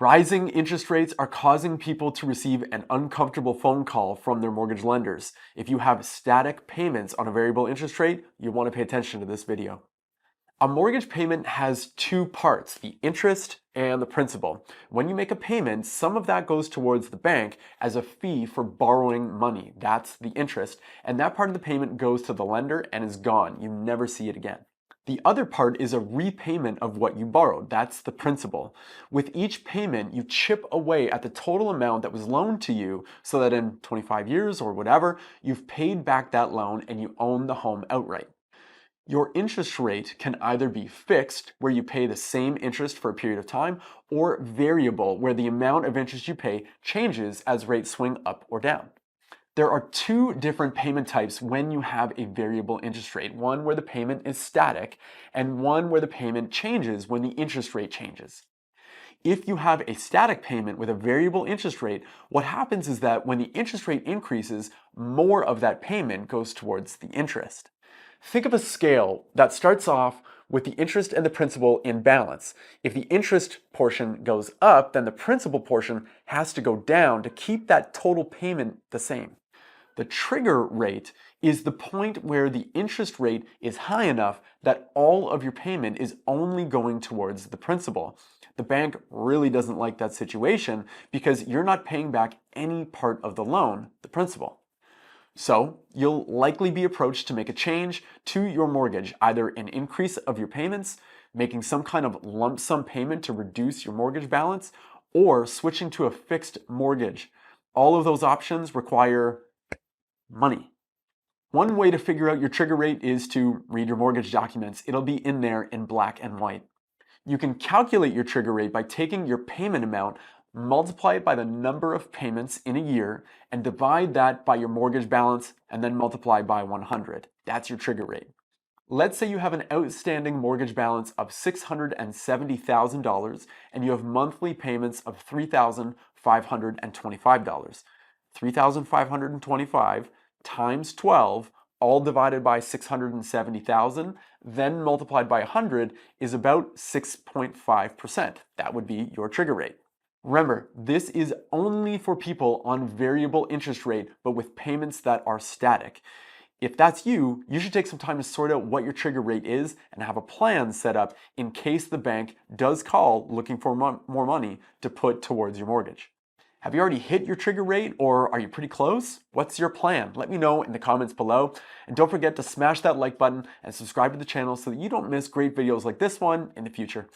Rising interest rates are causing people to receive an uncomfortable phone call from their mortgage lenders. If you have static payments on a variable interest rate, you want to pay attention to this video. A mortgage payment has two parts, the interest and the principal. When you make a payment, some of that goes towards the bank as a fee for borrowing money. That's the interest. And that part of the payment goes to the lender and is gone. You never see it again. The other part is a repayment of what you borrowed. That's the principal. With each payment, you chip away at the total amount that was loaned to you so that in 25 years or whatever, you've paid back that loan and you own the home outright. Your interest rate can either be fixed, where you pay the same interest for a period of time, or variable, where the amount of interest you pay changes as rates swing up or down. There are two different payment types when you have a variable interest rate, one where the payment is static and one where the payment changes when the interest rate changes. If you have a static payment with a variable interest rate, what happens is that when the interest rate increases, more of that payment goes towards the interest. Think of a scale that starts off with the interest and the principal in balance. If the interest portion goes up, then the principal portion has to go down to keep that total payment the same. The trigger rate is the point where the interest rate is high enough that all of your payment is only going towards the principal. The bank really doesn't like that situation because you're not paying back any part of the loan, the principal. So you'll likely be approached to make a change to your mortgage, either an increase of your payments, making some kind of lump sum payment to reduce your mortgage balance, or switching to a fixed mortgage. All of those options require money. One way to figure out your trigger rate is to read your mortgage documents. It'll be in there in black and white. You can calculate your trigger rate by taking your payment amount, multiply it by the number of payments in a year, and divide that by your mortgage balance, and then multiply by 100. That's your trigger rate. Let's say you have an outstanding mortgage balance of $670,000 and you have monthly payments of $3,525. $3,525 times 12, all divided by 670,000, then multiplied by 100 is about 6.5%. That would be your trigger rate. Remember, this is only for people on variable interest rate, but with payments that are static. If that's you, you should take some time to sort out what your trigger rate is and have a plan set up in case the bank does call looking for more money to put towards your mortgage. Have you already hit your trigger rate, or are you pretty close? What's your plan? Let me know in the comments below. And don't forget to smash that like button and subscribe to the channel so that you don't miss great videos like this one in the future.